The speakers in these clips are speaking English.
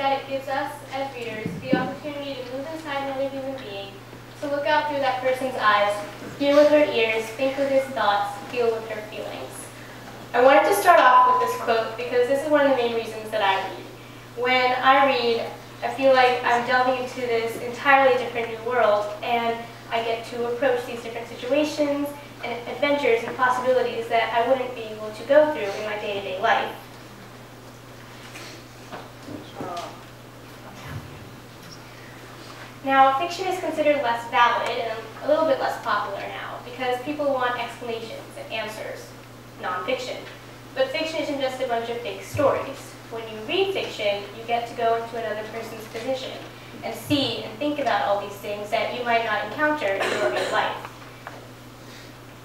that it gives us, as readers, the opportunity to move inside another human being, to look out through that person's eyes, hear with her ears, think with his thoughts, feel with her feelings. I wanted to start off with this quote because this is one of the main reasons that I read. When I read, I feel like I'm delving into this entirely different new world, and I get to approach these different situations and adventures and possibilities that I wouldn't be able to go through in my day-to-day life. Now, fiction is considered less valid and a little bit less popular now because people want explanations and answers, nonfiction. But fiction isn't just a bunch of fake stories. When you read fiction, you get to go into another person's position and see and think about all these things that you might not encounter in your real life.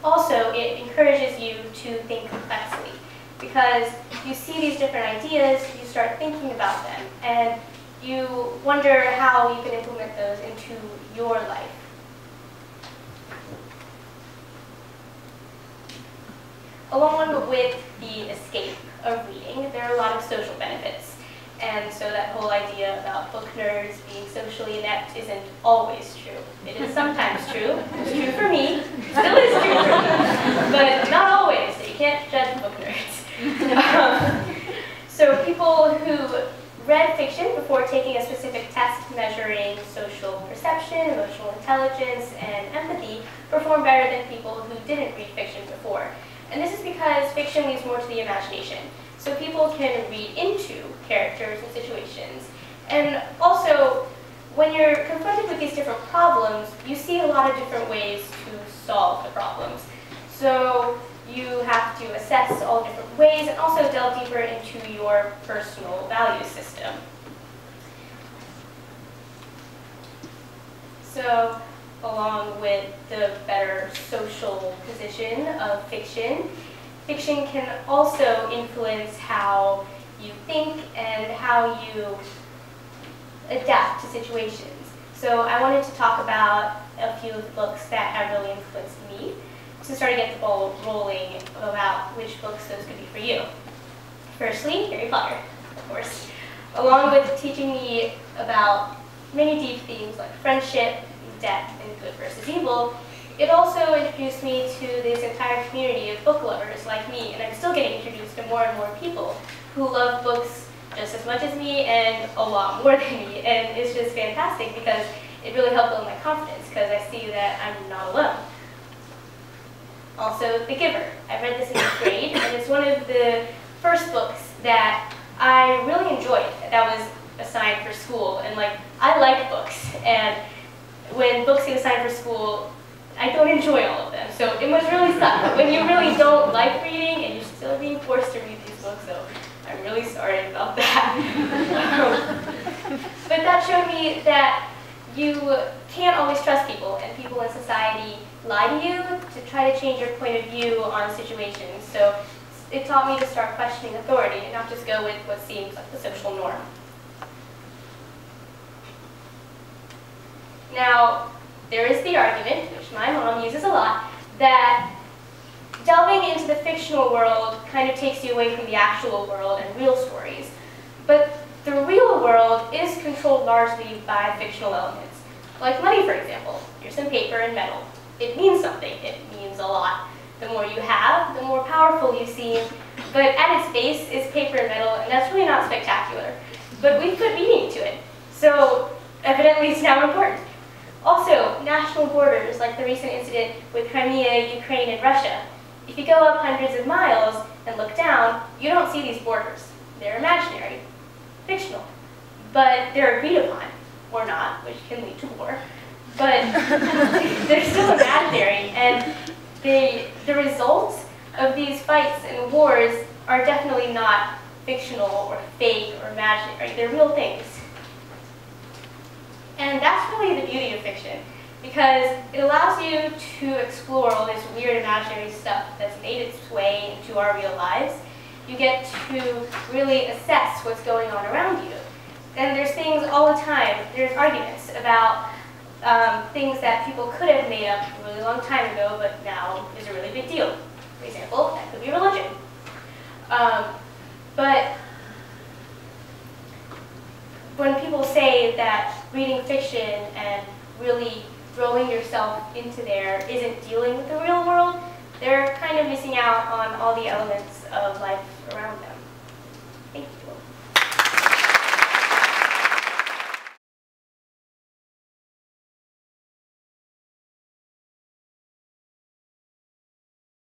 Also, it encourages you to think complexly because you see these different ideas, you start thinking about them, and you wonder how you can implement those into your life. Along with the escape of reading, there are a lot of social benefits. And so that whole idea about book nerds being socially inept isn't always true. It is sometimes true. It's true for me. Still is true for me. But not always. So you can't judge book nerds. So people who read fiction before taking a specific test measuring social perception, emotional intelligence, and empathy perform better than people who didn't read fiction before. And this is because fiction leaves more to the imagination. So people can read into characters and situations. And also, when you're confronted with these different problems, you see a lot of different ways to solve the problems. So you have to assess all different ways and also delve deeper into your personal value system. So, along with the better social position of fiction, fiction can also influence how you think and how you adapt to situations. So I wanted to talk about a few of the books that have really influenced me to start to get the ball rolling about which books those could be for you. Firstly, Harry Potter, of course. Along with teaching me about many deep themes like friendship, death, and good versus evil, it also introduced me to this entire community of book lovers like me, and I'm still getting introduced to more and more people who love books just as much as me and a lot more than me, and it's just fantastic because it really helped build my confidence because I see that I'm not alone. Also, The Giver. I read this in 8th grade, and it's one of the first books that I really enjoyed that was assigned for school, and I like books, and when books get assigned for school, I don't enjoy all of them, so it must really suck when you really don't like reading and you're still being forced to read these books, so I'm really sorry about that. But that showed me that you can't always trust people, and people in society lie to you to try to change your point of view on situations, so it taught me to start questioning authority and not just go with what seems like the social norm. Now, there is the argument, which my mom uses a lot, that delving into the fictional world kind of takes you away from the actual world and real stories. But the real world is controlled largely by fictional elements. Like money, for example. Here's some paper and metal. It means something. It means a lot. The more you have, the more powerful you seem. But at its base is paper and metal, and that's really not spectacular. But we've put meaning to it. So evidently it's now important. Also, national borders, like the recent incident with Crimea, Ukraine, and Russia. If you go up hundreds of miles and look down, you don't see these borders. They're imaginary, fictional, but they're agreed upon, or not, which can lead to war. But they're still imaginary, and the results of these fights and wars are definitely not fictional or fake or imaginary. They're real things. And that's really the beauty of fiction, because it allows you to explore all this weird imaginary stuff that's made its way into our real lives. You get to really assess what's going on around you. And there's things all the time. There's arguments about things that people could have made up a really long time ago, but now is a really big deal. For example, that could be religion. But when people say that reading fiction and really throwing yourself into there isn't dealing with the real world, they're kind of missing out on all the elements of life